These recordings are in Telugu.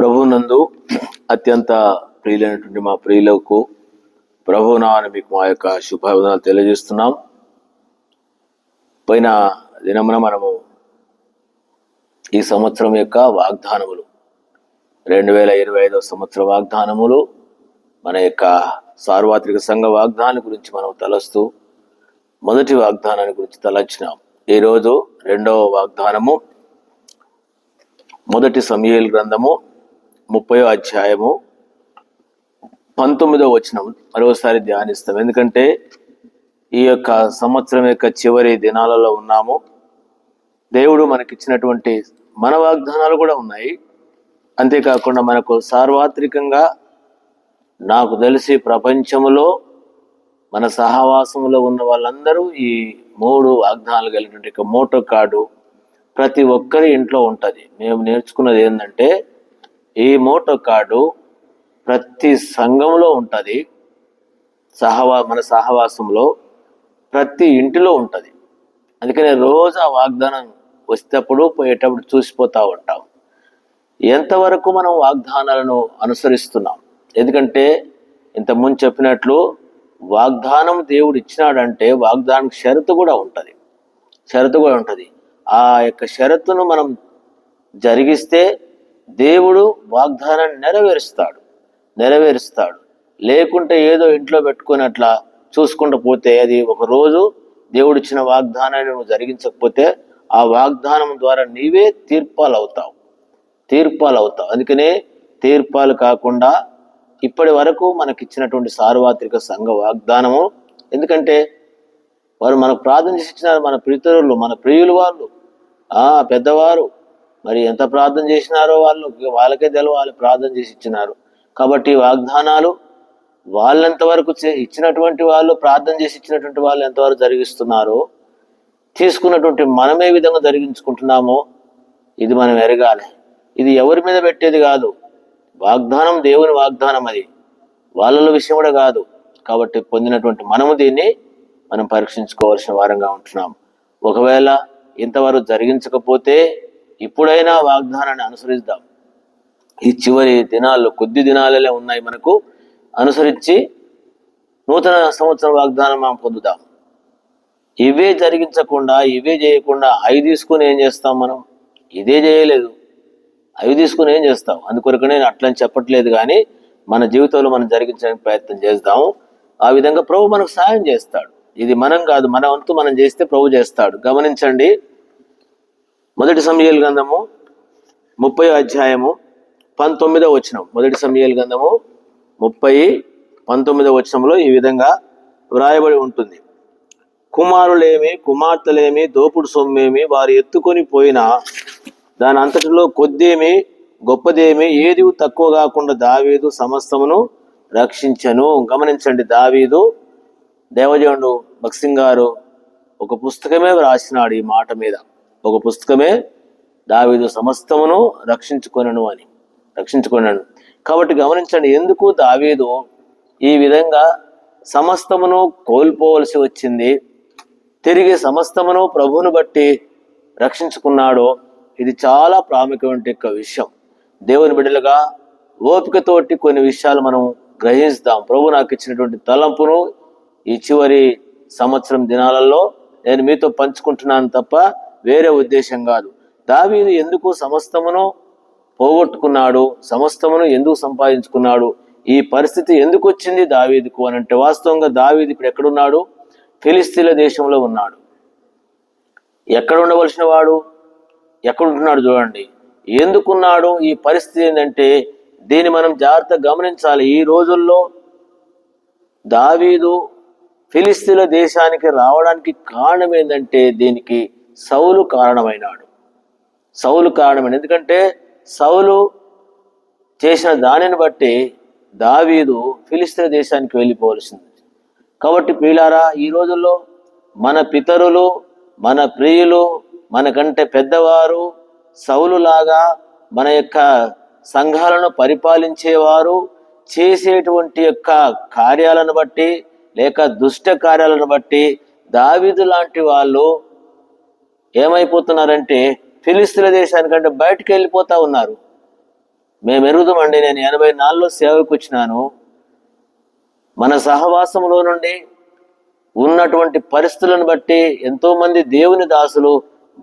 ప్రభునందు అత్యంత ప్రియులైనటువంటి మా ప్రియులకు ప్రభునామమున మీకు మా యొక్క శుభాభివందనాలు తెలియజేస్తున్నాం. పోయిన దినమున మనము ఈ సంవత్సరం యొక్క వాగ్దానములు 2025 సంవత్సర వాగ్దానములు మన యొక్క సార్వత్రిక సంఘ వాగ్దానం గురించి మనం తలస్తూ మొదటి వాగ్దానాన్ని గురించి తలచినాం. ఈరోజు రెండవ వాగ్దానము మొదటి సమూయేలు గ్రంథము 30వ అధ్యాయము 19వ వచనం మరోసారి ధ్యానిస్తాం. ఎందుకంటే ఈ యొక్క సంవత్సరం యొక్క చివరి దినాలలో ఉన్నాము. దేవుడు మనకిచ్చినటువంటి మన వాగ్దానాలు కూడా ఉన్నాయి. అంతేకాకుండా మనకు సార్వత్రికంగా నాకు తెలిసి ప్రపంచంలో మన సహవాసంలో ఉన్న వాళ్ళందరూ ఈ 3 వాగ్దానాలు కలిగినటువంటి మోటో కార్డు ప్రతి ఒక్కరి ఇంట్లో ఉంటుంది. మేము నేర్చుకున్నది ఏంటంటే ఈ మోటో కార్డు ప్రతి సంఘంలో ఉంటుంది. మన సహవాసంలో ప్రతి ఇంటిలో ఉంటుంది. అందుకనే రోజు ఆ వాగ్దానం వచ్చేటప్పుడు పోయేటప్పుడు చూసిపోతూ ఉంటాం ఎంతవరకు మనం వాగ్దానాలను అనుసరిస్తున్నాం. ఎందుకంటే ఇంతకుముందు చెప్పినట్లు వాగ్దానం దేవుడు ఇచ్చినాడంటే వాగ్దానం షరతు కూడా ఉంటుంది. ఆ యొక్క షరతును మనం జరిగిస్తే దేవుడు వాగ్దానాన్ని నెరవేరుస్తాడు. లేకుంటే ఏదో ఇంట్లో పెట్టుకుని అట్లా చూసుకుంటూ పోతే అది ఒక రోజు దేవుడు ఇచ్చిన వాగ్దానాన్ని నువ్వు జరిగించకపోతే ఆ వాగ్దానం ద్వారా నీవే తీర్పాలు అవుతావు. అందుకనే తీర్పాలు కాకుండా ఇప్పటి వరకు మనకిచ్చినటువంటి సార్వత్రిక సంఘ వాగ్దానము, ఎందుకంటే వారు మనకు ప్రార్థన చేసి ఇచ్చినారు. మన పితరులు, మన ప్రియులు, వాళ్ళు పెద్దవారు మరి ఎంత ప్రార్థన చేసినారో వాళ్ళకే తెలవాలి, ప్రార్థన చేసి ఇచ్చినారు. కాబట్టి వాగ్దానాలు వాళ్ళెంతవరకు ఇచ్చినటువంటి వాళ్ళు, ప్రార్థన చేసి ఇచ్చినటువంటి వాళ్ళు ఎంతవరకు జరిగిస్తున్నారో, తీసుకున్నటువంటి మనం ఏ విధంగా జరిగించుకుంటున్నామో ఇది మనం ఎరగాలి. ఇది ఎవరి మీద పెట్టేది కాదు. వాగ్దానం దేవుని వాగ్దానం, అది వాళ్ళ విషయం కూడా కాదు. కాబట్టి పొందినటువంటి మనము దీన్ని మనం పరీక్షించుకోవాల్సిన వారంగా ఉంటున్నాం. ఒకవేళ ఇంతవరకు జరిగించకపోతే ఇప్పుడైనా వాగ్దానాన్ని అనుసరిద్దాం. ఈ చివరి దినాల్లో కొద్ది దినాలే ఉన్నాయి మనకు, అనుసరించి నూతన సంవత్సర వాగ్దానం మనం పొందుదాం. ఇవే జరిగించకుండా, ఇవే చేయకుండా అవి తీసుకుని ఏం చేస్తాం మనం? ఇదే చేయలేదు, అవి తీసుకుని ఏం చేస్తాం? అందుకొరకు నేను అట్లని చెప్పట్లేదు, కానీ మన జీవితంలో మనం జరిగించడానికి ప్రయత్నం చేద్దాము. ఆ విధంగా ప్రభు మనకు సాయం చేస్తాడు. ఇది మనం కాదు, మన వంతు మనం చేస్తే ప్రభు చేస్తాడు. గమనించండి, మొదటి సమూయేలు గ్రంథము 30వ అధ్యాయము 19వ వచనం. మొదటి సమూయేలు గ్రంథము 19వ వచనంలో ఈ విధంగా వ్రాయబడి ఉంటుంది. కుమారులేమి కుమార్తెలేమి దోపుడు సొమ్మేమి వారు ఎత్తుకొని పోయినా దాని అంతటిలో కొద్దేమి గొప్పదేమి ఏది తక్కువ కాకుండా దావీదు సమస్తమును రక్షించను. గమనించండి, దావీదు దేవజనుడు భక్సింగ్ గారు ఒక పుస్తకమే రాసినాడు ఈ మాట మీద. ఒక పుస్తకమే దావీదు సమస్తమును రక్షించుకొనను. కాబట్టి గమనించండి, ఎందుకు దావీదు ఈ విధంగా సమస్తమును కోల్పోవలసి వచ్చింది, తిరిగి సమస్తమును ప్రభువును బట్టి రక్షించుకున్నాడో. ఇది చాలా ప్రాముఖ్యమైన విషయం. దేవుని బిడ్డలుగా ఓపికతోటి కొన్ని విషయాలు మనం గ్రహిస్తాం. ప్రభు నాకు ఇచ్చినటువంటి తలంపును ఈ చివరి సంవత్సరం దినాలలో నేను మీతో పంచుకుంటున్నాను తప్ప వేరే ఉద్దేశం కాదు. దావీదు ఎందుకు సమస్తమును పోగొట్టుకున్నాడు, సమస్తమును ఎందుకు సంపాదించుకున్నాడు, ఈ పరిస్థితి ఎందుకు వచ్చింది దావీదుకు అని అంటే, వాస్తవంగా దావీదు ఇప్పుడు ఎక్కడున్నాడు? ఫిలిస్తీన్ల దేశంలో ఉన్నాడు. ఎక్కడ ఉండవలసిన వాడు ఎక్కడుంటున్నాడు చూడండి. ఎందుకున్నాడు? ఈ పరిస్థితి ఏంటంటే దీన్ని మనం జాగ్రత్తగా గమనించాలి. ఈ రోజుల్లో దావీదు ఫిలిస్తీన్ల దేశానికి రావడానికి కారణం ఏంటంటే దీనికి సౌలు కారణమైనాడు. ఎందుకంటే సౌలు చేసిన దానిని బట్టి దావీదు ఫిలిస్తీన్ల దేశానికి వెళ్ళిపోవలసింది. కాబట్టి ప్రియులారా, ఈ రోజుల్లో మన పితరులు, మన ప్రియులు, మనకంటే పెద్దవారు సౌలులాగా మన యొక్క సంఘాలను పరిపాలించేవారు చేసేటువంటి యొక్క కార్యాలను బట్టి లేక దుష్ట కార్యాలను బట్టి దావీదు లాంటి వాళ్ళు ఏమైపోతున్నారంటే ఫిలిస్తీన్ల దేశానికంటే బయటకు వెళ్ళిపోతా ఉన్నారు. మేము ఎరుగుదామండి. నేను 84లో సేవకు వచ్చినాను. మన సహవాసంలో నుండి ఉన్నటువంటి పరిస్థితులను బట్టి ఎంతో మంది దేవుని దాసులు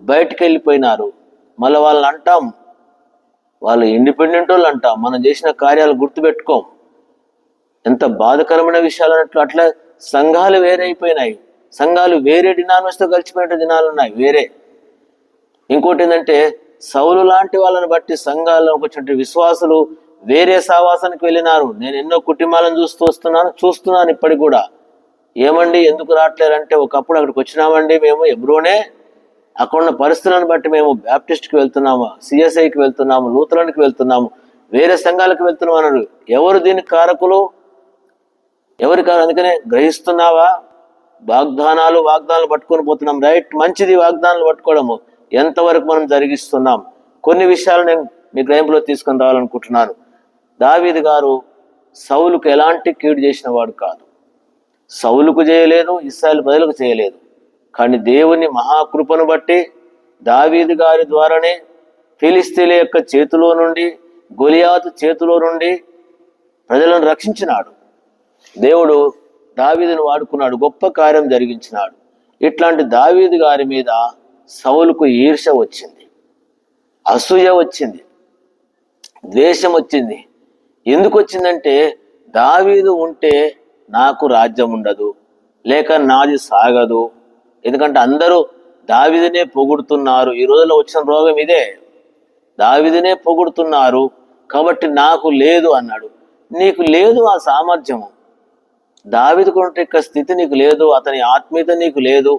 బయటకు వెళ్ళిపోయినారు. మళ్ళీ వాళ్ళని అంటాం, వాళ్ళు ఇండిపెండెంట్ వాళ్ళు అంటాం, మనం చేసిన కార్యాలు గుర్తుపెట్టుకోం. ఎంత బాధకరమైన విషయాలు అన్నట్లు. అట్లా సంఘాలు వేరే అయిపోయినాయి. సంఘాలు వేరే డినామినేషన్తో కలిసిపోయిన దినాలు ఉన్నాయి వేరే. ఇంకోటి ఏంటంటే, సౌలు లాంటి వాళ్ళని బట్టి సంఘాల్లోకి వచ్చిన విశ్వాసులు వేరే సావాసానికి వెళ్ళినారు. నేను ఎన్నో కుటుంబాలను చూస్తున్నాను ఇప్పటికి కూడా. ఏమండి ఎందుకు రావట్లేరంటే, ఒకప్పుడు అక్కడికి వచ్చినామండి మేము ఎబ్రోనే, అక్కడ ఉన్న పరిస్థితులను బట్టి మేము బ్యాప్టిస్ట్కి వెళ్తున్నాము, సిఎస్ఐకి వెళ్తున్నాము, లూథరన్కి వెళ్తున్నాము, వేరే సంఘాలకు వెళ్తున్నాం అన్నారు. ఎవరు దీనికి కారకులు? ఎవరి కారు? అందుకనే గ్రహిస్తున్నావా? వాగ్దానాలు పట్టుకొని పోతున్నాం. రైట్, మంచిది వాగ్దానాలు పట్టుకోవడము. ఎంతవరకు మనం జరిగిస్తున్నాం? కొన్ని విషయాలు నేను మీ గ్రహింపులో తీసుకొని రావాలనుకుంటున్నాను. దావీదు గారు సౌలుకు ఎలాంటి కీడు చేసిన వాడు కాదు. సౌలుకు చేయలేదు, ఇశ్రాయేలు ప్రజలకు చేయలేదు. కానీ దేవుని మహాకృపను బట్టి దావీదు గారి ద్వారానే ఫిలిస్తీన్ల యొక్క చేతిలో నుండి, గొలియాతు చేతిలో నుండి ప్రజలను రక్షించినాడు. దేవుడు దావీదును వాడుకున్నాడు, గొప్ప కార్యం జరిగించినాడు. ఇట్లాంటి దావీదు గారి మీద సౌలుకు ఈర్ష వచ్చింది, అసూయ వచ్చింది, ద్వేషం వచ్చింది. ఎందుకు వచ్చిందంటే, దావీదు ఉంటే నాకు రాజ్యం ఉండదు, లేక నాది సాగదు. ఎందుకంటే అందరూ దావీదునే పొగుడుతున్నారు. ఈ రోజుల్లో వచ్చిన రోగం ఇదే, దావీదునే పొగుడుతున్నారు కాబట్టి నాకు లేదు అన్నాడు. నీకు లేదు ఆ సామర్థ్యము. దావీదుకుంటే యొక్క స్థితి నీకు లేదు, అతని ఆత్మీయత నీకు లేదు,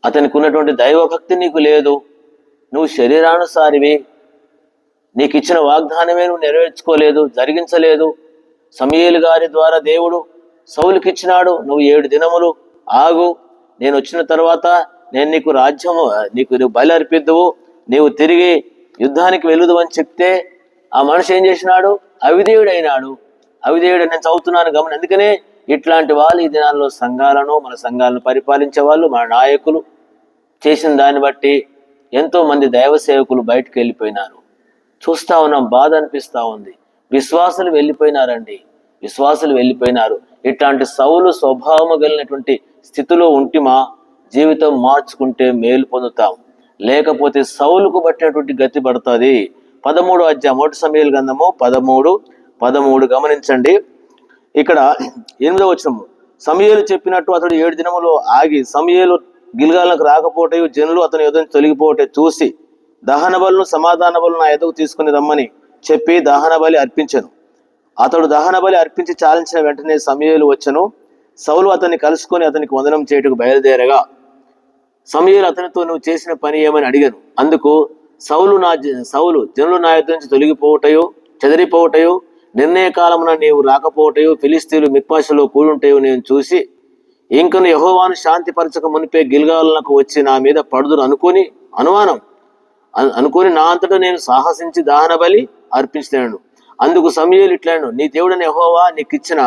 అతనికి ఉన్నటువంటి దైవభక్తి నీకు లేదు. నువ్వు శరీరానుసారివి, నీకు ఇచ్చిన వాగ్దానమే నువ్వు నెరవేర్చుకోలేదు, జరిగించలేదు. సమూయేలు గారి ద్వారా దేవుడు సౌలుకి ఇచ్చినాడు, నువ్వు 7 దినములు ఆగు, నేను వచ్చిన తర్వాత నేను నీకు రాజ్యము, నీకు బలి అర్పిద్దువు, నీవు తిరిగి యుద్ధానికి వెలుదు అని చెప్తే ఆ మనిషి ఏం చేసినాడు? అవిధేయుడైనాడు. అవిధేయుడు నేను చదువుతున్నాను గమని. అందుకనే ఇట్లాంటి వాళ్ళు ఈ దినాల్లో మన సంఘాలను పరిపాలించే వాళ్ళు, మన నాయకులు చేసిన దాన్ని బట్టి ఎంతో మంది దైవ సేవకులు బయటకు వెళ్ళిపోయినారు. చూస్తా ఉన్నాం, బాధ అనిపిస్తూ ఉంది. విశ్వాసులు వెళ్ళిపోయినారు. ఇట్లాంటి సౌలు స్వభావము కలిగినటువంటి స్థితిలో ఉంటిమా జీవితం మార్చుకుంటే మేలు పొందుతాం, లేకపోతే సౌలుకు పట్టినటువంటి గతి పడుతుంది. 13వ అధ్యాయం 1 సమూయేలు గ్రంథము 13 గమనించండి. ఇక్కడ 8వ వచనము, సమూయేలు చెప్పినట్టు అతడు 7 దినములు ఆగి సమూయేలు గిల్గాలకు రాకపోవటయు జనులు అతని ఎదురు తొలగిపోవట చూసి దహన బలును సమాధాన బలును నా ఎదుగు తీసుకుని రమ్మని చెప్పి దహన బలి అర్పించెను. అతడు దహన బలి అర్పించి చాలించిన వెంటనే సమూయేలు వచ్చెను. సౌలు అతన్ని కలుసుకొని అతనికి వందనం చేయుటకు బయలుదేరగా సమూయేలు అతనితో నువ్వు చేసిన పని ఏమని అడిగాను. అందుకు సౌలు జనులు నా యొద్ద నుంచి తొలగిపోవటయో చెదిరిపోవటయో నిర్ణయ కాలమున నీవు రాకపోవటయో ఫిలిస్తీన్లు మిక్మషులో కూడుంటయో నేను చూసి ఇంకను యెహోవాను శాంతిపరచక మునిపే గిల్గాలకు వచ్చి నా మీద పడుదురు అనుకొని నా అంతటా నేను సాహసించి దహన బలి అర్పించినాను. అందుకు సమూయేలు ఇట్లాను, నీ దేవుడని యెహోవా నీకు ఇచ్చిన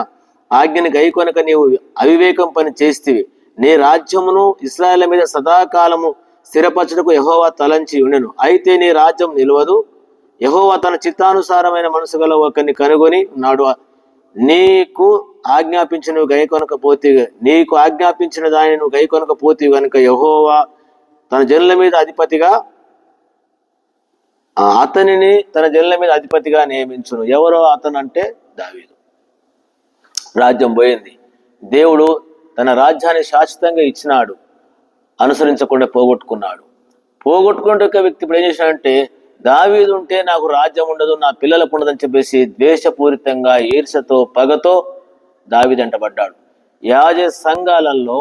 ఆజ్ఞని గైకొనక నీవు అవివేకం పని చేస్తేవి. నీ రాజ్యమును ఇశ్రాయేలు మీద సదాకాలము స్థిరపరచుటకు యెహోవా తలంచి ఉండెను. అయితే నీ రాజ్యం నిలవదు. యెహోవా తన చిత్తానుసారమైన మనసు గల ఒకరిని కనుగొని ఉన్నాడు. నీకు ఆజ్ఞాపించిన దాన్ని నువ్వు గైకొనకపోతే కనుక యెహోవా తన జనుల మీద అధిపతిగా నియమించును. ఎవరో అతను అంటే దావీదు. రాజ్యం పోయింది. దేవుడు తన రాజ్యాన్ని శాశ్వతంగా ఇచ్చినాడు, అనుసరించకుండా పోగొట్టుకునే ఒక వ్యక్తి ఇప్పుడు ఏం చేశాడంటే, దావీదు ఉంటే నాకు రాజ్యం ఉండదు, నా పిల్లలకు ఉండదని చెప్పేసి ద్వేషపూరితంగా ఈర్ష్యతో పగతో దావీదు వెంటబడ్డాడు. యాజ సంఘాలలో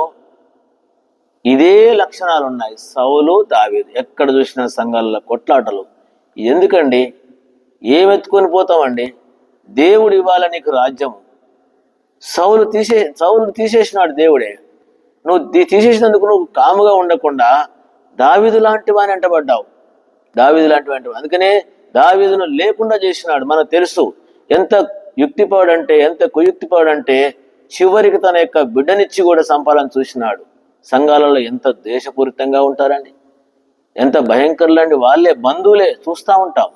ఇదే లక్షణాలు ఉన్నాయి. సౌలు దావీదు ఎక్కడ చూసిన సంఘాలలో కొట్లాటలు. ఎందుకండి? ఏమెత్తుకొని పోతామండి? దేవుడు ఇవ్వాలి నీకు రాజ్యము. సౌలు తీసేసినాడు దేవుడే. నువ్వు తీసేసినందుకు నువ్వు కాముగా ఉండకుండా దావీదు లాంటి వాని వెంటబడ్డావు. అందుకనే దావీదును లేకుండా చేసినాడు. మనకు తెలుసు ఎంత యుక్తిపరుడంటే, ఎంత కుయుక్తిపరుడంటే చివరికి తన యొక్క బిడ్డనిచ్చి కూడా సంపాలని చూసినాడు. సంఘాలలో ఎంత ద్వేషపూరితంగా ఉంటారండి, ఎంత భయంకరులండి. వాళ్ళే బంధువులే చూస్తూ ఉంటాం.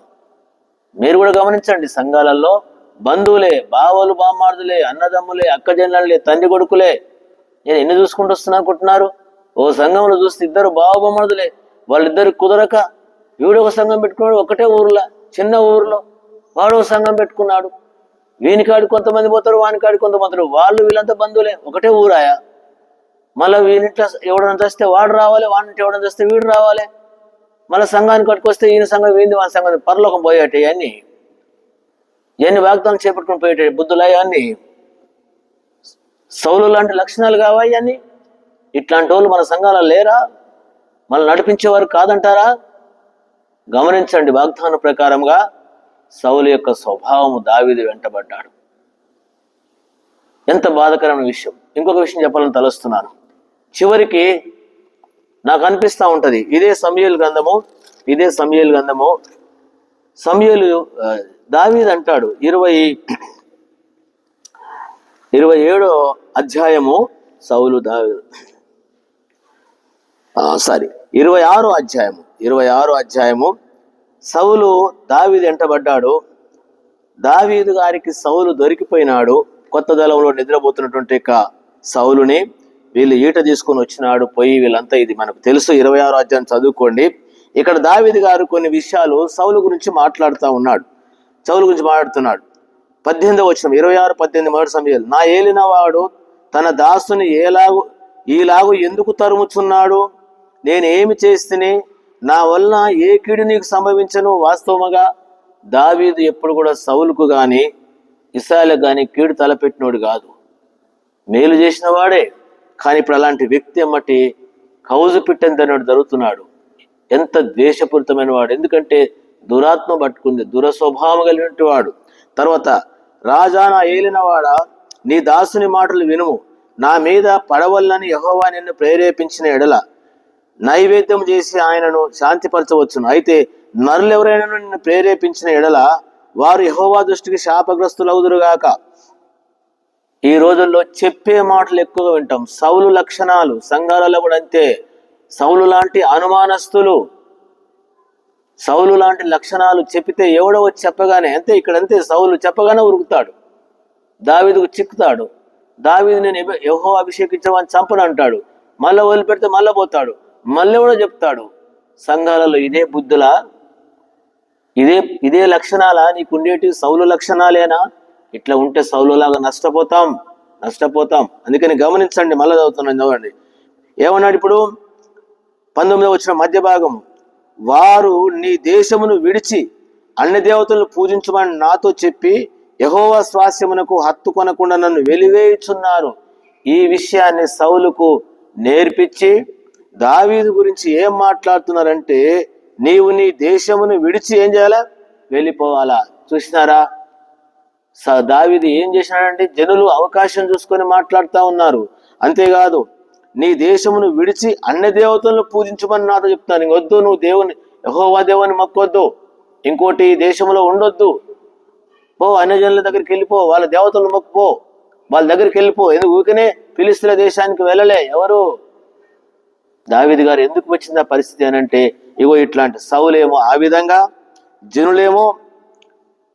మీరు కూడా గమనించండి, సంఘాలలో బంధువులే, బావలు బామ్మార్దులే, అన్నదమ్ములే, అక్కజనులే, తండ్రి కొడుకులే. నేను ఎన్ని చూసుకుంటూ వస్తున్నా అనుకుంటున్నారు? ఓ సంఘంలో చూస్తే ఇద్దరు బావ బామ్మార్దులే, వాళ్ళిద్దరు కుదరక వీడు ఒక సంఘం పెట్టుకున్నాడు, ఒకటే ఊర్లో, చిన్న ఊర్లో. వాడు ఒక సంఘం పెట్టుకున్నాడు. వీనికాడి కొంతమంది పోతారు, వానికాడి కొంతమంది, వాళ్ళు వీళ్ళంతా బంధువులే, ఒకటే ఊరాయా. మళ్ళీ వీనింట్లో ఎవడన్నా తెస్తే వాడు రావాలి, వాడింటి ఎవడన్నా తెస్తే వీడు రావాలి. మళ్ళీ సంఘానికి కట్టుకొస్తే ఈయన సంఘం వీంది, మన సంఘం పరలోకం పోయేటి. ఇవన్నీ వాగ్దానం చేపట్టుకుని పోయేటి బుద్ధులు. అవన్నీ సౌలు లాంటి లక్షణాలు కావా ఇవన్నీ? ఇట్లాంటి వాళ్ళు మన సంఘాలలో లేరా? మనం నడిపించేవారు కాదంటారా? గమనించండి, వాగ్దాన ప్రకారంగా సౌలు యొక్క స్వభావము దావీదు వెంటబడ్డాడు. ఎంత బాధకరమైన విషయం. ఇంకొక విషయం చెప్పాలని తలుస్తున్నాను. చివరికి నాకు అనిపిస్తూ ఉంటది, ఇదే సమూయేలు గ్రంథము సమూయేలు దావీదు అంటాడు 27వ అధ్యాయము 26వ అధ్యాయము సౌలు దావీదు వెంటబడ్డాడు. దావీదు గారికి సౌలు దొరికిపోయినాడు. కొత్త దళంలో నిద్రపోతున్నటువంటి సౌలుని వీళ్ళు ఈట తీసుకొని వచ్చినాడు పోయి. వీళ్ళంతా ఇది మనకు తెలుసు. 26వ అధ్యాయం చదువుకోండి. ఇక్కడ దావీదు గారు కొన్ని విషయాలు సౌలు గురించి మాట్లాడుతున్నాడు. 18వ వచనం 26:18 మొదటి సమూయేలు. నా ఏలినవాడు తన దాసుని ఈలాగు ఎందుకు తరుముచున్నాడు? నేను ఏమి చేస్తేనే నా వలన ఏ కీడు నీకు సంభవించను? వాస్తవముగా దావీదు ఎప్పుడు కూడా సౌలుకు గాని ఇశ్రాయేలుకు గాని కీడు తలపెట్టినోడు కాదు, మేలు చేసిన వాడే. కానీ ఇప్పుడు అలాంటి వ్యక్తి అమ్మటి కౌజు పిట్టంతనోడు జరుగుతున్నాడు. ఎంత ద్వేషపూరితమైన వాడు! ఎందుకంటే దురాత్మ పట్టుకుంది, దురస్వభావం కలిగినటువంటి వాడు. తర్వాత, రాజా నా ఏలినవాడా, నీ దాసుని మాటలు వినుము. నా మీద పడవల్లని యెహోవా నిన్ను ప్రేరేపించిన ఎడల నైవేద్యం చేసి ఆయనను శాంతిపరచవచ్చును. అయితే నరులు ఎవరైనా నిన్ను ప్రేరేపించిన ఎడల వారు యెహోవా దృష్టికి శాపగ్రస్తులవుదురుగాక. ఈ రోజుల్లో చెప్పే మాటలు ఎక్కువగా వింటాం. సౌలు లక్షణాలు సంఘాలలో కూడా అంతే. సౌలు లాంటి అనుమానస్తులు, సౌలు లాంటి లక్షణాలు చెప్పితే ఎవడో వచ్చి చెప్పగానే అంతే. ఇక్కడంతే, సౌలు చెప్పగానే ఉరుకుతాడు, దావీదుకు చిక్కుతాడు. దావీదు నేను యెహోవా అభిషేకించమని చంపను అంటాడు. మళ్ళీ వదిలిపెడితే మళ్ళీ పోతాడు, మళ్ళీ కూడా చెప్తాడు. సంఘాలలో ఇదే బుద్ధులా? ఇదే లక్షణాలా నీకు ఉండేటి? సౌలు లక్షణాలేనా? ఇట్లా ఉంటే సౌలులాగా నష్టపోతాం. అందుకని గమనించండి. మళ్ళీ చదువుతున్నాను, చదవండి. ఏమన్నాడు ఇప్పుడు? 19వ వచనం మధ్య భాగం. వారు నీ దేశమును విడిచి అన్ని దేవతలను పూజించమని నాతో చెప్పి యెహోవా స్వాస్యమునకు హత్తు కొనకుండా నన్ను వెలివేయుచున్నారు. ఈ విషయాన్ని సౌలుకు నేర్పించి దావీదు గురించి ఏం మాట్లాడుతున్నారంటే, నీవు నీ దేశమును విడిచి ఏం చేయాలా? వెళ్ళిపోవాలా. చూసినారా దావీదు ఏం చేసినాడంటే, జనులు అవకాశం చూసుకొని మాట్లాడుతూ ఉన్నారు. అంతేకాదు, నీ దేశమును విడిచి అన్ని దేవతలను పూజించమని నాతో చెప్తాను. ఇంకొద్దు, నువ్వు యెహోవా దేవుని మొక్కొద్దు, ఇంకోటి దేశంలో ఉండొద్దు, పో అన్యజనుల దగ్గరికి వెళ్ళిపో, వాళ్ళ దేవతలను మొక్కుపో, వాళ్ళ దగ్గరికి వెళ్ళిపో. ఎందుకు ఊరికనే ఫిలిష్తీయుల దేశానికి వెళ్ళలే ఎవరు? దావీదు గారు ఎందుకు వచ్చింది ఆ పరిస్థితి అనంటే, ఇగో ఇట్లాంటి సౌలేమో ఆ విధంగా, జనులేమో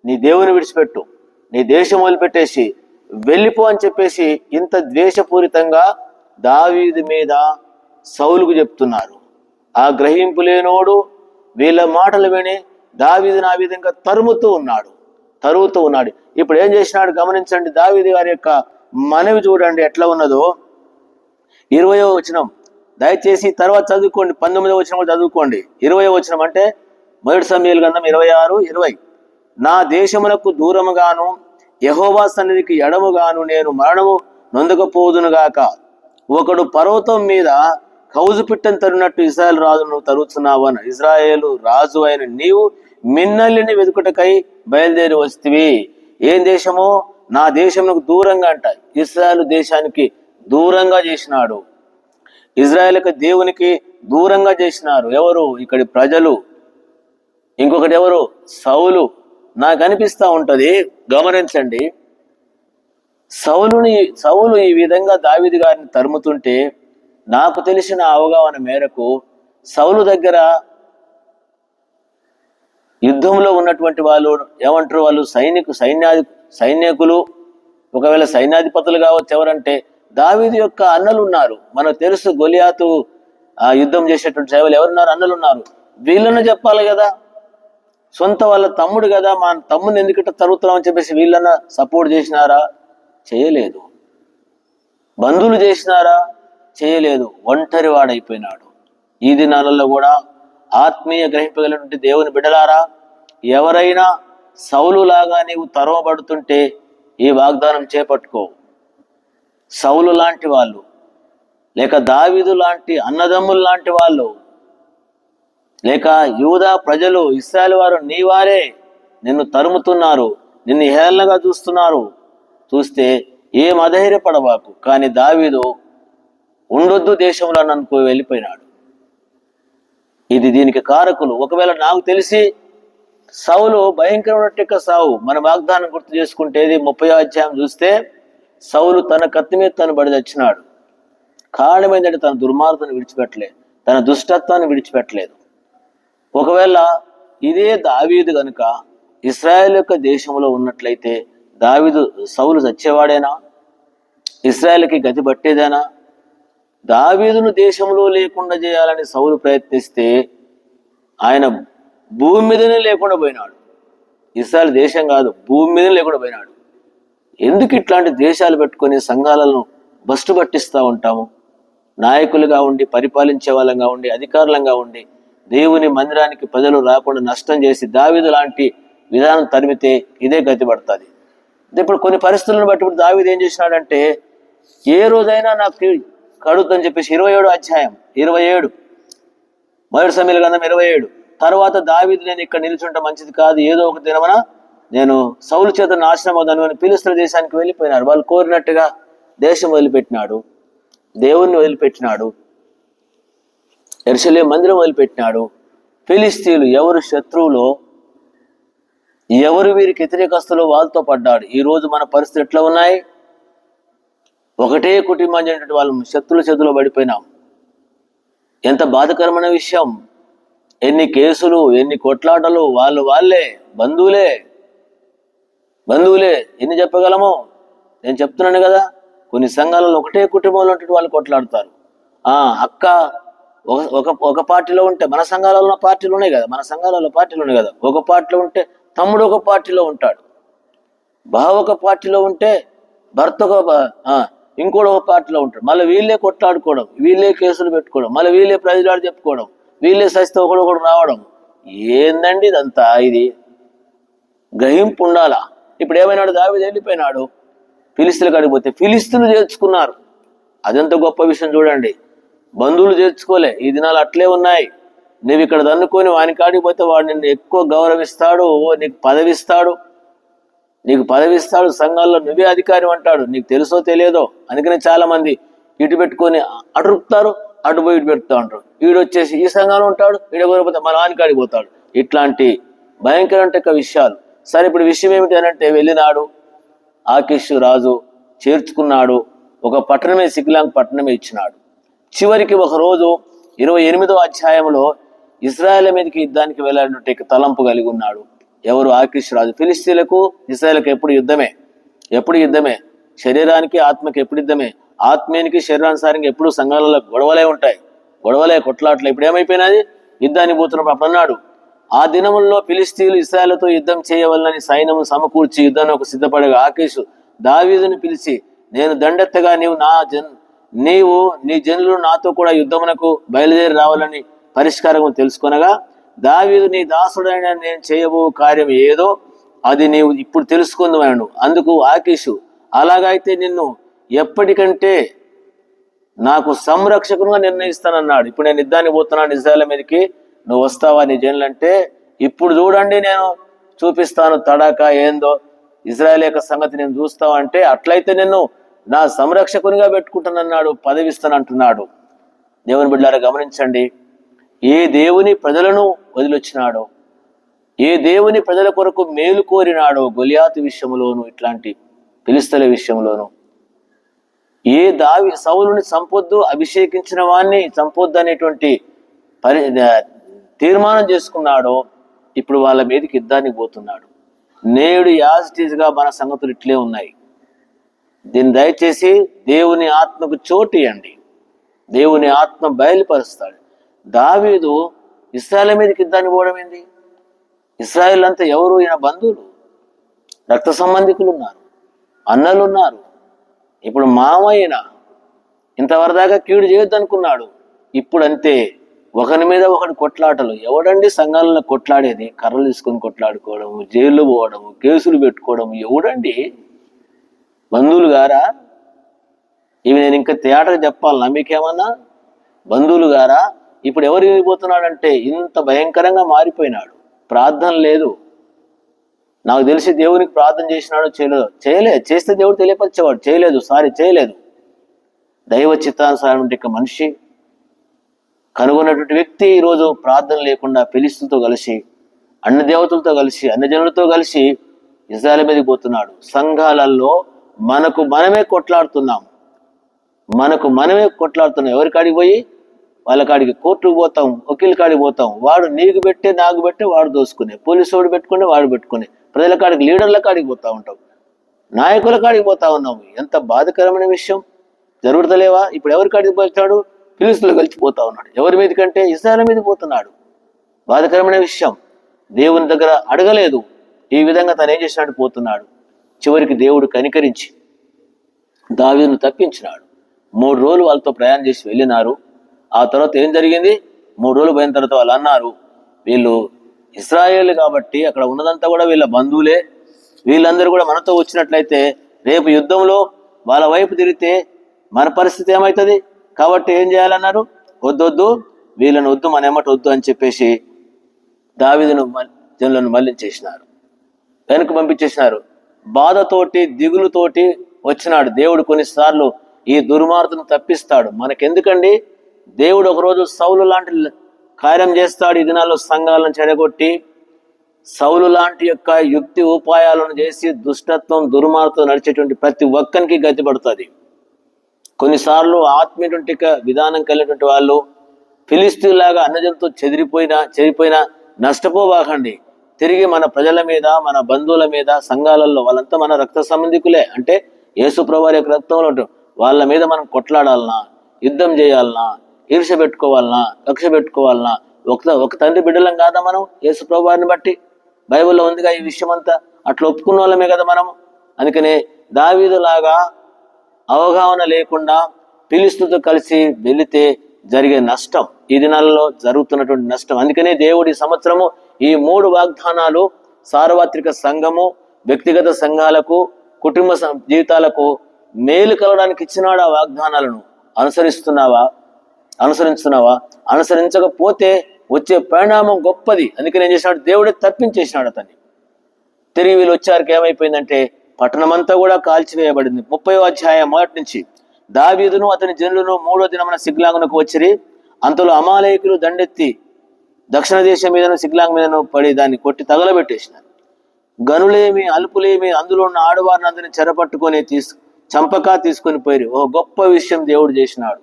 నీ దేవుని విడిచిపెట్టు, నీ దేశం వదిలిపెట్టేసి వెళ్ళిపో అని చెప్పేసి ఇంత ద్వేషపూరితంగా దావీదు మీద సౌలుకు చెప్తున్నారు. ఆ గ్రహింపు లేనోడు వీళ్ళ మాటలు విని దావీదుని ఆ విధంగా తరుముతూ ఉన్నాడు. ఇప్పుడు ఏం చేసినాడు గమనించండి. దావీదు గారి యొక్క మనవి చూడండి ఎట్లా ఉన్నదో. 20వ వచనం దయచేసి తర్వాత చదువుకోండి. 19వ వచనం కూడా చదువుకోండి. 20వ వచనం అంటే మొదటి సమూయేలు గ్రంథం 26:20. నా దేశమునకు దూరముగాను యెహోవా సన్నిధికి ఎడముగాను నేను మరణము నొందకపోదునుగాక. ఒకడు పర్వతం మీద కౌజు పిట్టను తరినట్టు ఇశ్రాయేలు రాజును తరుచున్నావు అని. ఇశ్రాయేలు రాజు అయిన నీవు మిన్నల్లిని వెతుకుటకై బయలుదేరి వస్తివి. ఏం దేశమో? నా దేశమునకు దూరంగా అంట. ఇశ్రాయేలు దేశానికి దూరంగా చేసినాడు. ఇజ్రాయేలుకు దేవునికి దూరంగా చేసినారు. ఎవరు? ఇక్కడి ప్రజలు. ఇంకొకటి ఎవరు? సౌలు. నాకు అనిపిస్తూ ఉంటది, గమనించండి. సౌలు ఈ విధంగా దావీదు గారిని తరుముతుంటే నాకు తెలిసిన అవగాహన మేరకు సౌలు దగ్గర యుద్ధంలో ఉన్నటువంటి వాళ్ళు ఏమంటారు, వాళ్ళు సైనికులు, ఒకవేళ సైన్యాధిపతులు కావచ్చు. ఎవరంటే దావీదు యొక్క అన్నలు ఉన్నారు. మనకు తెలుసు గొలియాతు ఆ యుద్ధం చేసేటువంటి సేవలు ఎవరున్నారు, అన్నలు ఉన్నారు. వీళ్ళను చెప్పాలి కదా, సొంత వాళ్ళ తమ్ముడు కదా, మా తమ్ముని ఎందుకంటే తరుగుతున్నాం అని చెప్పేసి వీళ్ళన్న సపోర్ట్ చేసినారా? చేయలేదు. బంధువులు చేసినారా? చేయలేదు. ఒంటరి వాడైపోయినాడు. ఈ దినాలలో కూడా ఆత్మీయ గ్రహింపగలిగినటువంటి దేవుని బిడ్డలారా, ఎవరైనా సౌలు లాగా నీవు తరవబడుతుంటే ఈ వాగ్దానం చేపట్టుకో. సౌలు లాంటి వాళ్ళు, లేక దావీదు లాంటి అన్నదమ్ములు లాంటి వాళ్ళు, లేక యూదా ప్రజలు, ఇశ్రాయేలు వారు నీ వారే నిన్ను తరుముతున్నారు, నిన్ను హేళనగా చూస్తున్నారు. చూస్తే ఏం అధైర్యపడవాకు. కానీ దావీదు ఉండొద్దు దేశంలో అనుకో వెళ్ళిపోయినాడు. ఇది దీనికి కారకులు. ఒకవేళ నాకు తెలిసి సౌలు భయంకరమైన సావు, మన వాగ్దానం గుర్తు చేసుకుంటేది 30వ అధ్యాయం చూస్తే సౌలు తన కత్తి మీద తను బడి తెచ్చినాడు. కారణం ఏంటంటే తన దుర్మార్గాన్ని విడిచిపెట్టలేదు, తన దుష్టత్వాన్ని విడిచిపెట్టలేదు. ఒకవేళ ఇదే దావీదు గనుక ఇశ్రాయేల్ యొక్క దేశంలో ఉన్నట్లయితే సౌలు చచ్చేవాడేనా? ఇశ్రాయేల్కి గతి పట్టేదేనా? దావీదును దేశంలో లేకుండా చేయాలని సౌలు ప్రయత్నిస్తే ఆయన భూమి మీదనే లేకుండా పోయినాడు. ఇశ్రాయేల్ దేశం కాదు, భూమి మీదనే లేకుండా పోయినాడు. ఎందుకు ఇట్లాంటి దేశాలు పెట్టుకొని సంఘాలను బస్టు పట్టిస్తూ ఉంటాము? నాయకులుగా ఉండి, పరిపాలించే వాళ్ళంగా ఉండి, అధికారులంగా ఉండి దేవుని మందిరానికి ప్రజలు రాకుండా నష్టం చేసి దావీదు లాంటి విధానం తరిమితే ఇదే గతి పడుతుంది. ఇప్పుడు కొన్ని పరిస్థితులను బట్టి ఇప్పుడు దావీదు ఏం చేసినాడంటే, ఏ రోజైనా నాకు కడుగుతుందని చెప్పేసి 27వ అధ్యాయం 27 మొదటి సమూయేలు గ్రంథం 27 తర్వాత దావీదు నేను ఇక్కడ నిలిచుంటే మంచిది కాదు, ఏదో ఒక దినమున నేను సౌలు చేత నాశనం అవుతాను అని ఫిలిష్తీయుల దేశానికి వెళ్ళిపోయినారు. వాళ్ళు కోరినట్టుగా దేశం వదిలిపెట్టినాడు, దేవుణ్ణి వదిలిపెట్టినాడు, యెరూషలేము మందిరం వదిలిపెట్టినాడు. ఫిలిష్తీయులు ఎవరు శత్రువులో, ఎవరు వీరికి వ్యతిరేకస్తులో వాళ్ళతో పడ్డాడు. ఈ రోజు మన పరిస్థితి ఎట్లా ఉన్నాయి? ఒకటే కుటుంబం చెందినటువంటి వాళ్ళు శత్రుల చేతిలో పడిపోయినాం. ఎంత బాధకరమైన విషయం. ఎన్ని కేసులు, ఎన్ని కొట్లాటలు, వాళ్ళే బంధువులే ఎన్ని చెప్పగలము? నేను చెప్తున్నాను కదా, కొన్ని సంఘాలలో ఒకటే కుటుంబంలో ఉన్నటువంటి వాళ్ళు కొట్లాడతారు. అక్క ఒక పార్టీలో ఉంటే, మన సంఘాలలో పార్టీలు ఉన్నాయి కదా, ఒక పార్టీలో ఉంటే తమ్ముడు ఒక పార్టీలో ఉంటాడు, బావ ఒక పార్టీలో ఉంటే భర్త ఇంకోటి ఒక పార్టీలో ఉంటాడు. మళ్ళీ వీళ్ళే కొట్లాడుకోవడం, వీళ్ళే కేసులు పెట్టుకోవడం, మళ్ళీ వీళ్ళే ప్రజలాడు చెప్పుకోవడం, వీళ్ళే సస్తే ఒకడు రావడం. ఏందండి ఇదంతా? ఇది గ్రహింపు ఉండాలా. ఇప్పుడు ఏమైనాడు? దావీదు వెళ్ళిపోయినాడు, ఫిలిష్తీయుల కాడికి పోతే ఫిలిష్తీయులు చేర్చుకున్నారు. అదెంత గొప్ప విషయం చూడండి. బంధువులు చేర్చుకోలే. ఈ దినాలు అట్లే ఉన్నాయి. నువ్వు ఇక్కడ దన్నుకొని వాని కాడికి పోతే వాడు నిన్ను ఎక్కువ గౌరవిస్తాడు, నీకు పదవిస్తాడు, సంఘాల్లో నువ్వే అధికారి అంటాడు. నీకు తెలుసో తెలియదో. అందుకనే చాలా మంది ఇటు పెట్టుకొని అడుగుతారు, అటు పోయి ఇటు పెడుతూ ఉంటారు. వీడొచ్చేసి ఈ సంఘంలో ఉంటాడు, వీడకపోతే మన వాని కాడికి పోతాడు. ఇట్లాంటి భయంకరమైన విషయాలు. సరే, ఇప్పుడు విషయం ఏమిటి అనంటే, వెళ్ళినాడు, ఆకీషు రాజు చేర్చుకున్నాడు, ఒక పట్టణమే, సిగ్లాగ్ పట్టణమే ఇచ్చినాడు. చివరికి ఒక రోజు 28వ అధ్యాయంలో ఇశ్రాయేల్ మీదకి యుద్ధానికి వెళ్ళాలంటే తలంపు కలిగి ఉన్నాడు. ఎవరు? ఆకీషు రాజు. ఫిలిష్తీయులకు ఇశ్రాయేలుకు ఎప్పుడు యుద్ధమే. శరీరానికి ఆత్మకి ఎప్పుడు యుద్ధమే. ఆత్మీయానికి శరీరానుసారంగా ఎప్పుడు సంఘాలలో గొడవలే కొట్లాట్లు. ఇప్పుడు ఏమైపోయినది? యుద్ధానికి పోతున్నప్పుడు అప్పుడు అన్నాడు, ఆ దినముల్లో ఫిలిష్తీయులు ఇశ్రాయేలుతో యుద్ధం చేయవలనని సైన్యము సమకూర్చి యుద్ధానికి సిద్ధపడగా ఆకీషు దావీదుని పిలిచి, నేను దండెత్తగా నీవు నీ జనులు నాతో కూడా యుద్ధమునకు బయలుదేరి రావాలని పరిష్కారం తెలుసుకొనగా, దావీదు, నీ దాసుడైన నేను చేయబో కార్యం ఏదో అది నీవు ఇప్పుడు తెలుసుకుందామన్నాడు. అందుకు ఆకీషు, అలాగైతే నిన్ను ఎప్పటికంటే నాకు సంరక్షకునిగా నిర్ణయిస్తానన్నాడు. ఇప్పుడు నేను యుద్ధానికి పోతున్నాను ఇశ్రాయేలు మీదకి, నువ్వు వస్తావా నీ జనులంటే, ఇప్పుడు చూడండి నేను చూపిస్తాను తడాక ఏందో, ఇశ్రాయేల్ యొక్క సంగతి నేను చూస్తావా అంటే, అట్లయితే నిన్ను నా సంరక్షకునిగా పెట్టుకుంటానన్నాడు, పదవిస్తానంటున్నాడు. దేవుని బిడ్డలారా గమనించండి, ఏ దేవుని ప్రజలను వదిలొచ్చినాడో, ఏ దేవుని ప్రజల కొరకు మేలు కోరినాడో, గొలియాతు విషయంలోను, ఇట్లాంటి ఫిలిష్తీయుల విషయంలోను, ఏ సౌలుని సంపొద్దు, అభిషేకించిన వాణ్ణి సంపొద్దు అనేటువంటి తీర్మానం చేసుకున్నాడో, ఇప్పుడు వాళ్ళ మీదకి యుద్ధానికి పోతున్నాడు. నేడు యాజిటీజ్గా మన సంగతులు ఇట్లే ఉన్నాయి. దీన్ని దయచేసి దేవుని ఆత్మకు చోటు ఇవ్వండి. దేవుని ఆత్మ బయలుపరుస్తాడు. దావీదు ఇశ్రాయేలు మీదకి యుద్ధానికి పోవడం ఏంది? ఇశ్రాయేల్ అంతా ఎవరు? ఈయన బంధువులు, రక్త సంబంధికులు ఉన్నారు, అన్నలు ఉన్నారు. ఇప్పుడు మామయ్యన ఇంతవరదాకా కీడు చేయొద్దు అనుకున్నాడు. ఇప్పుడు అంతే, ఒకరి మీద ఒకటి కొట్లాటలు. ఎవడండి సంఘాలలో కొట్లాడేది? కర్రలు తీసుకొని కొట్లాడుకోవడము, జైల్లో పోవడము, కేసులు పెట్టుకోవడము. ఎవడండి? బంధువులు గారా? ఇవి నేను ఇంకా థియేటర్ చెప్పాలన్నా మీకేమన్నా? బంధువులు గారా? ఇప్పుడు ఎవరు వెళ్ళిపోతున్నాడంటే ఇంత భయంకరంగా మారిపోయినాడు. ప్రార్థన లేదు. నాకు తెలిసి దేవునికి ప్రార్థన చేసినాడో చేస్తే దేవుడు తెలియపరిచేవాడు. చేయలేదు. దైవ చిత్తానుసారం మనిషి కనుగొన్నటువంటి వ్యక్తి ఈరోజు ప్రార్థన లేకుండా ఫిలిష్తీయులతో కలిసి, అన్ని దేవతలతో కలిసి, అన్ని జనులతో కలిసి ఇశ్రాయేలు మీదకి పోతున్నాడు. సంఘాలలో మనకు మనమే కొట్లాడుతున్నాం. ఎవరి కాడికి పోయి? వాళ్ళ కాడికి కోర్టుకు పోతాం, వకీల్ కాడికి పోతాం. వాడు నీకు పెట్టే నాకు పెట్టే వాడు దోసుకునే, పోలీసు వాడు పెట్టుకునే వాడు పెట్టుకునే, ప్రజల కాడికి లీడర్ల కాడికి పోతా ఉంటాం, నాయకుల కాడికి పోతా ఉన్నాం. ఎంత బాధకరమైన విషయం. జరుగుతలేవా? ఇప్పుడు ఎవరి కాడికి పోతాడు? ఫిలిష్తీయులు కలిసిపోతా ఉన్నాడు. ఎవరి మీద కంటే? ఇశ్రాయేలు మీద పోతున్నాడు. బాధకరమైన విషయం. దేవుని దగ్గర అడగలేదు. ఈ విధంగా తను ఏం చేసినాడు? పోతున్నాడు. చివరికి దేవుడు కనికరించి దావీదును తప్పించినాడు. 3 రోజులు వాళ్ళతో ప్రయాణం చేసి వెళ్ళినారు. ఆ తర్వాత ఏం జరిగింది? 3 రోజులు పోయిన తర్వాత వాళ్ళు అన్నారు, వీళ్ళు ఇశ్రాయేలు కాబట్టి అక్కడ ఉన్నదంతా కూడా వీళ్ళ బంధువులే, వీళ్ళందరూ కూడా మనతో వచ్చినట్లయితే రేపు యుద్ధంలో వాళ్ళ వైపు తిరిగితే మన పరిస్థితి ఏమవుతుంది? కాబట్టి ఏం చేయాలన్నారు? వద్దొద్దు, వీళ్ళని వద్దు, మన ఎమ్మటి వద్దు అని చెప్పేసి దావీదును జనులను మళ్లించేసినారు, వెనుక పంపించేసినారు. బాధతోటి దిగులుతోటి వచ్చినాడు. దేవుడు కొన్నిసార్లు ఈ దుర్మార్గులను తప్పిస్తాడు. మనకెందుకండి? దేవుడు ఒకరోజు సౌలు లాంటి కార్యం చేస్తాడు. ఈ దినాల్లో సంఘాలను చెడగొట్టి సౌలు లాంటి యొక్క యుక్తి ఉపాయాలను చేసి దుష్టత్వం దుర్మార్గం నడిచేటువంటి ప్రతి ఒక్కరికి గతి పడుతుంది. కొన్నిసార్లు ఆత్మీయ విధానం కలిగినటువంటి వాళ్ళు ఫిలిష్తీయులాగా అన్నజంతో చెదిరిపోయినా నష్టపోవాకండి. తిరిగి మన ప్రజల మీద, మన బంధువుల మీద, సంఘాలలో వాళ్ళంతా మన రక్త సంబంధికులే. అంటే యేసు ప్రభువారి యొక్క రక్తంలో ఉంటాం. వాళ్ళ మీద మనం కొట్లాడాలనా, యుద్ధం చేయాలనా, ఈర్ష పెట్టుకోవాలనా, కక్ష పెట్టుకోవాలనా? ఒక తండ్రి బిడ్డలం కాదా మనం? యేసు ప్రభువారిని బట్టి బైబిల్లో ఉందిగా ఈ విషయం అంతా. అట్లా ఒప్పుకున్న వాళ్ళమే కదా మనము. అందుకనే దావీదులాగా అవగాహన లేకుండా ఫిలిష్తీయులతో కలిసి వెళితే జరిగే నష్టం ఈ దినాలలో జరుగుతున్నటువంటి నష్టం. అందుకనే దేవుడి సంవత్సరము ఈ 3 వాగ్దానాలు సార్వత్రిక సంఘము, వ్యక్తిగత సంఘాలకు, కుటుంబ జీవితాలకు మేలు కలగడానికి ఇచ్చినాడు. ఆ వాగ్దానాలను అనుసరిస్తున్నావా? అనుసరించకపోతే వచ్చే పరిణామం గొప్పది. అందుకని ఏం చేసినాడు? దేవుడే తప్పించేసినాడు అతన్ని. తిరిగి వీళ్ళు వచ్చారికి ఏమైపోయిందంటే పట్టణమంతా కూడా కాల్చివేయబడింది. 30వ అధ్యాయం మొదటి నుంచి, దావీదును అతని జనులను 3వ దినమున సిగ్లాగునకు వచ్చిరి. అంతలో అమాలేకులు దండెత్తి దక్షిణ దేశం మీదను సిగ్లాంగ్ మీదను పడి దాన్ని కొట్టి తగలబెట్టేసినారు. గనులేమి అల్పులేమి అందులో ఉన్న ఆడవారిని అందరినీ చెరపట్టుకొని చంపక తీసుకొని పోయి. ఓ గొప్ప విషయం దేవుడు చేసినాడు.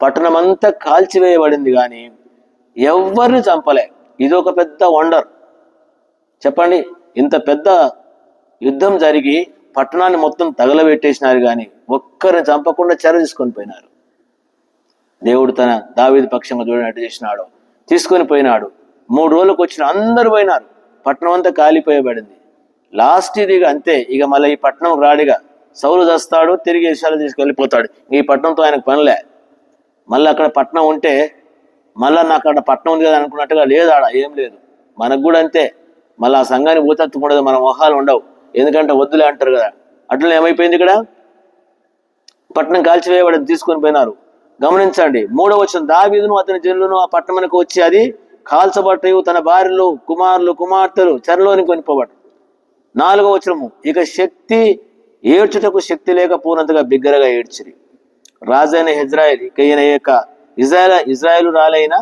పట్టణం అంతా కాల్చివేయబడింది కానీ ఎవరిని చంపలే. ఇది ఒక పెద్ద వండర్. చెప్పండి, ఇంత పెద్ద యుద్ధం జరిగి పట్టణాన్ని మొత్తం తగలబెట్టేసినారు కానీ ఒక్కరిని చంపకుండా చెర తీసుకొని పోయినారు. దేవుడు తన దావీదు పక్షంగా చూడనట్టు చేసినాడు, తీసుకొని పోయినాడు. 3 రోజులకు వచ్చిన అందరూ పోయినారు. పట్టణం అంతా కాలిపోయబడింది. లాస్ట్ ఇది అంతే. ఇక మళ్ళీ ఈ పట్టణం రాడిగా సౌలు చేస్తాడు, తిరిగి ఇశ్రాయేలు తీసుకెళ్ళిపోతాడు. ఈ పట్టణంతో ఆయనకు పనిలే. మళ్ళీ అక్కడ పట్టణం ఉంటే మళ్ళీ నాకు అక్కడ పట్టణం ఉంది కదా అనుకున్నట్టుగా లేదు, ఆడ ఏం లేదు. మనకు కూడా అంతే. మళ్ళీ ఆ సంఘాన్ని భూతత్వకూడదు, మన మొహాలు ఉండవు. ఎందుకంటే వద్దులే అంటారు కదా. అట్లా ఏమైపోయింది? ఇక్కడ పట్టణం కాల్చివేయబడి తీసుకొని పోయినారు. గమనించండి, 3వ వచనం, దావీదును అతని జనులను ఆ పట్టణమునకు వచ్చి అది కాల్చబట్టయు తన భార్యలు, కుమారులు, కుమార్తెలు చెరలోని కొనిపోబట్టు. 4వ వచనము, ఇక ఏడ్చుటకు శక్తి లేకపోయినంతగా బిగ్గరగా ఏడ్చిరి. రాజైన హెజ్రాయేల్, ఇక ఈయన యొక్క ఇజ్రాయేలు రాలైన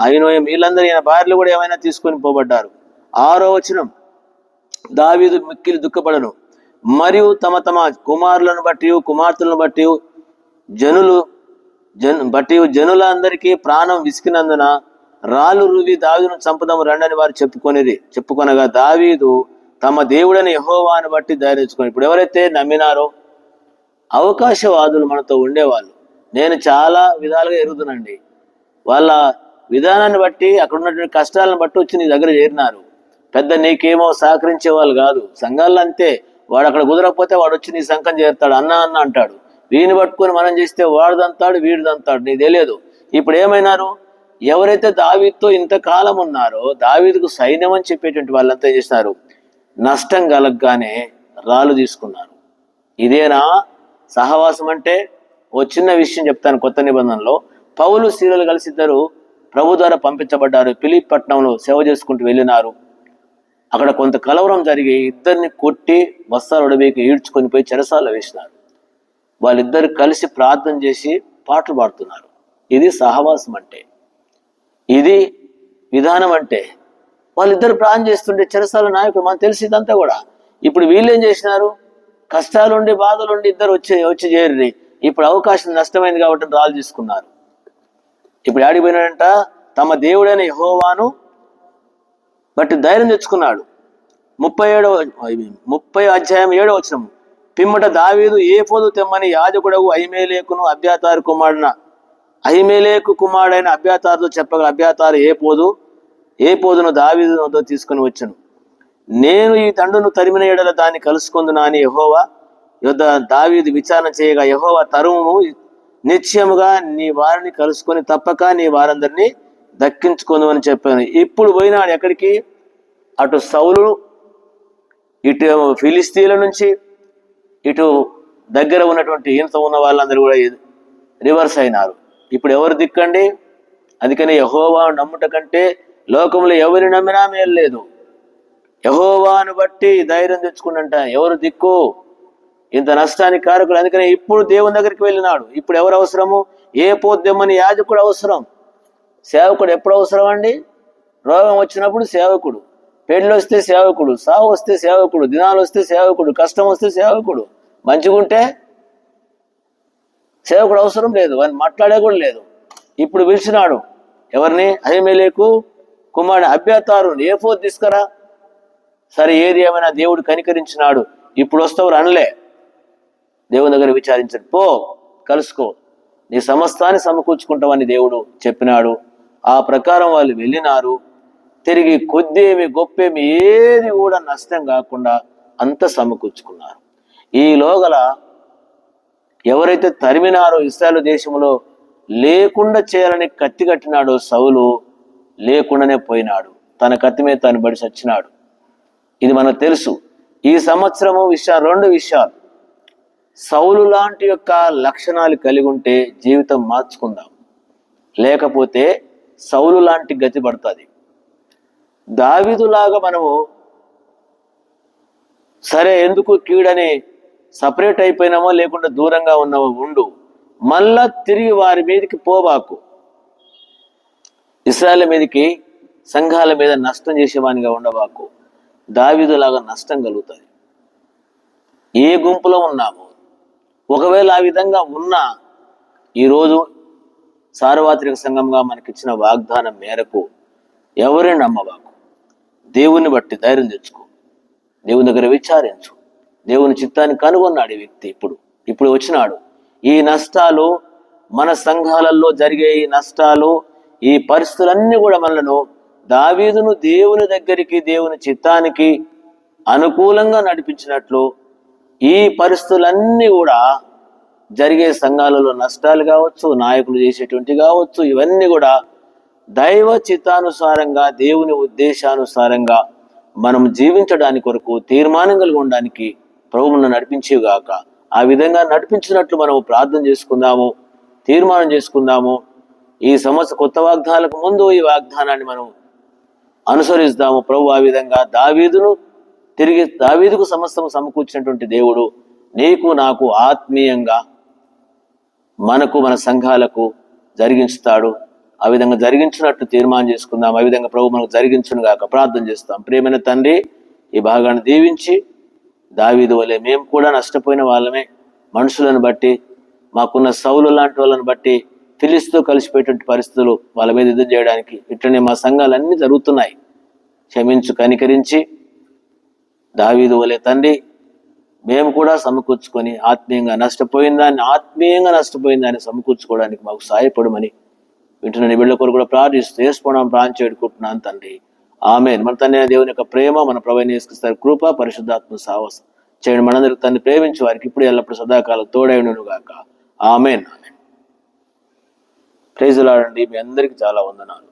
అవినోయం, వీళ్ళందరూ ఈయన భార్యలు కూడా ఏమైనా తీసుకొని పోబడ్డారు. 6వ వచనం, దావీదు మిక్కిలి దుఃఖపడను, మరియు తమ కుమారులను బట్టి కుమార్తెలను బట్టి జనులందరికీ ప్రాణం విసికినందున రాళ్ళు రువి దావీదును చంపుదాము రండని వారు చెప్పుకొనగా దావీదు తమ దేవుడైన యెహోవాను బట్టి ధైర్యించుకొని. ఇప్పుడు ఎవరైతే నమ్మినారో అవకాశవాదులు మనతో ఉండేవాళ్ళు, నేను చాలా విధాలుగా ఎరుగుతున్నానండి, వాళ్ళ విధానాన్ని బట్టి అక్కడ ఉన్నటువంటి కష్టాలను బట్టి వచ్చి నీ దగ్గర చేరినారు. పెద్ద నీకేమో సహకరించే వాళ్ళు కాదు. సంఘాల్లో అంతే, వాడు అక్కడ కుదరకపోతే వాడు వచ్చి నీ సంఘం చేరుతాడు, అన్న అన్న అంటాడు. వీడిని పట్టుకొని మనం చేస్తే వాడుదంతాడు వీడిదంతాడు, నీకు తెలియదు. ఇప్పుడు ఏమైనారు, ఎవరైతే దావీదుతో ఇంతకాలం ఉన్నారో, దావీదుకు సైన్యం అని చెప్పేటువంటి వాళ్ళంతా ఏం చేసినారు, నష్టం కలగగానే రాళ్ళు తీసుకున్నారు. ఇదేనా సహవాసం అంటే? ఓ చిన్న విషయం చెప్తాను. కొత్త నిబంధనలో పౌలు శీలలు కలిసి ఇద్దరు ప్రభు ద్వారా పంపించబడ్డారు. ఫిలిప్పీ పట్టణంలో సేవ చేసుకుంటూ వెళ్ళినారు. అక్కడ కొంత కలవరం జరిగి ఇద్దరిని కొట్టి వస్త్రాలు ఉడబీకి ఈడ్చుకొని పోయి చెరసాలలో వేసినారు. వాళ్ళిద్దరు కలిసి ప్రార్థన చేసి పాటలు పాడుతున్నారు. ఇది సహవాసం అంటే, ఇది విధానం అంటే. వాళ్ళిద్దరు ప్రార్థన చేస్తుంటే చెరసాల నాయకుడు, మనకు తెలిసి ఇదంతా కూడా. ఇప్పుడు వీళ్ళు ఏం చేసినారు, కష్టాలుండి బాధలుండి ఇద్దరు వచ్చి చేరి ఇప్పుడు అవకాశం నష్టమైంది కాబట్టి రాళ్ళు తీసుకున్నారు. ఇప్పుడు ఆడిపోయినాడంట, తమ దేవుడైన యెహోవాను బట్టి ధైర్యం తెచ్చుకున్నాడు. 30 అధ్యాయం 7వ వచనం. పిమ్మట దావీదు ఏఫోదు తెమ్మని యాజకుడవు అహిమేలేకు కుమారుడైన అబ్యాతారుతో చెప్పగా అబ్యాతారు ఏపోదును దావీదు వద్ద తీసుకుని వచ్చును. నేను ఈ దండును తరిమిన ఎడల దాన్ని కలుసుకుందునా అని యెహోవా యొద్ద దావీదు విచారణ చేయగా, యెహోవా తరుము నిశ్చయముగా నీ వారిని కలుసుకొని తప్పక నీ వారందరినీ దక్కించుకుందు అని చెప్పాను. ఇప్పుడు పోయినాడు ఎక్కడికి, అటు సౌలు, ఇటు ఫిలిస్తీన్ల నుంచి, ఇటు దగ్గర ఉన్నటువంటి ఈయనతో ఉన్న వాళ్ళందరూ కూడా రివర్స్ అయినారు. ఇప్పుడు ఎవరు దిక్కండి? అందుకని యెహోవా నమ్ముట కంటే లోకంలో ఎవరిని నమ్మినా మేలు లేదు. యెహోవాను బట్టి ధైర్యం తెచ్చుకుంటా ఎవరు దిక్కు, ఇంత నష్టానికి కారకుడు. అందుకని ఇప్పుడు దేవుని దగ్గరికి వెళ్ళినాడు. ఇప్పుడు ఎవరు అవసరము? ఏ పోద్దేమని యాజకుడు అవసరం. సేవకుడు ఎప్పుడు అవసరం అండి? రోగం వచ్చినప్పుడు సేవకుడు, పెళ్ళి వస్తే సేవకుడు, సావు వస్తే సేవకుడు, దినాలు వస్తే సేవకుడు, కష్టం వస్తే సేవకుడు. మంచిగుంటే సేవకుడు అవసరం లేదు, అని మాట్లాడే కూడా లేదు. ఇప్పుడు పిలిచినాడు ఎవరిని? అహిమేలేకు కుమారుడు అబ్యాతారు, ఏఫోదు తీసుకురా. సరే, ఏది ఏమైనా దేవుడు కనికరించినాడు. ఇప్పుడు వస్తావు అనలే, దేవుని దగ్గర విచారించాడు. పో కలుసుకో, నీ సమస్తాన్ని సమకూర్చుకుంటామని దేవుడు చెప్పినాడు. ఆ ప్రకారం వాళ్ళు వెళ్ళినారు. తిరిగి కొద్దేమి గొప్పేమి ఏది కూడా నష్టం కాకుండా అంత సమకూర్చుకున్నారు. ఈ లోగల ఎవరైతే తరిమినారో ఇశ్రాయేలు దేశంలో లేకుండా చేయాలని కత్తి కట్టినాడో సౌలు, లేకుండానే పోయినాడు. తన కత్తి మీద తను బడి చచ్చినాడు. ఇది మనకు తెలుసు. ఈ సంవత్సరము రెండు విషయాలు. సౌలు లాంటి యొక్క లక్షణాలు కలిగి ఉంటే జీవితం మార్చుకుందాం, లేకపోతే సౌలు లాంటి గతి పడుతుంది. దావీదులాగా మనము సరే ఎందుకు కీడని సపరేట్ అయిపోయినామో లేకుండా దూరంగా ఉన్నామో ఉండు, మళ్ళా తిరిగి వారి మీదకి పోబాకు. ఇశ్రాయేలు మీదకి, సంఘాల మీద నష్టం చేసేవానిగా ఉండబాకు. దావీదులాగా నష్టం కలుగుతుంది. ఏ గుంపులో ఉన్నాము, ఒకవేళ ఆ విధంగా ఉన్నా ఈరోజు సార్వత్రిక సంఘంగా మనకిచ్చిన వాగ్దానం మేరకు ఎవరిని నమ్మబాకు. దేవుని బట్టి ధైర్యం తెచ్చుకో, దేవుని దగ్గర విచారించు. దేవుని చిత్తాన్ని కనుగొన్నాడు ఈ వ్యక్తి. ఇప్పుడు వచ్చినాడు. ఈ నష్టాలు, మన సంఘాలలో జరిగే ఈ నష్టాలు, ఈ పరిస్థితులన్నీ కూడా మనలను దావీదును దేవుని దగ్గరికి, దేవుని చిత్తానికి అనుకూలంగా నడిపించినట్లు ఈ పరిస్థితులన్నీ కూడా జరిగే సంఘాలలో నష్టాలు కావచ్చు, నాయకులు చేసేటువంటి కావచ్చు, ఇవన్నీ కూడా దైవ చిత్తానుసారంగా, దేవుని ఉద్దేశానుసారంగా మనం జీవించడానికి కొరకు తీర్మానం కలిగి ఉండడానికి ప్రభువును నడిపించేగాక. ఆ విధంగా నడిపించినట్లు మనం ప్రార్థన చేసుకుందాము, తీర్మానం చేసుకుందాము. ఈ సంవత్సరం కొత్త వాగ్దానాలకు ముందు ఈ వాగ్దానాన్ని మనం అనుసరిస్తాము. ప్రభు ఆ విధంగా దావీదుకు సమస్తం సమకూర్చినటువంటి దేవుడు నీకు నాకు ఆత్మీయంగా మనకు, మన సంఘాలకు జరిగించుతాడు. ఆ విధంగా జరిగించినట్టు తీర్మానం చేసుకుందాం. ఆ విధంగా ప్రభు మనకు జరిగించును గాక. ప్రార్థన చేస్తాం. ప్రియమైన తండ్రి, ఈ భాగాన్ని దీవించి, దావీదు వలె మేము కూడా నష్టపోయిన వాళ్ళమే. మనుషులను బట్టి, మాకున్న సౌలు లాంటి వాళ్ళని బట్టి, ఫిలిస్తీన్తో కలిసిపోయేటువంటి పరిస్థితులు వాళ్ళ మీద యుద్ధం చేయడానికి ఇట్లనే మా సంఘాలన్నీ జరుగుతున్నాయి. క్షమించు, కనికరించి దావీదు వలె తండ్రి మేము కూడా సమకూర్చుకొని ఆత్మీయంగా నష్టపోయిన దాన్ని సమకూర్చుకోవడానికి మాకు సహాయపడమని వింటున్న నీ బిడ్డల కొరకు కూడా ప్రార్థిస్తూ వేసుకోవడం ప్రాంతం వేడుకుంటున్నాను తండ్రి. ఆమేన్. మన తండ్రి అయిన దేవుని యొక్క ప్రేమ, మన ప్రభువైన యేసుక్రీస్తు కృప, పరిశుద్ధాత్మ సహవాసం చేయండి మనందరికి తండ్రి ప్రేమించి వారికి ఇప్పుడు ఎల్లప్పుడు సదాకాలం తోడైనను గాక. ఆమేన్. ప్రైజ్ ది లార్డ్ అండి. మీ అందరికీ చాలా వందనాలు.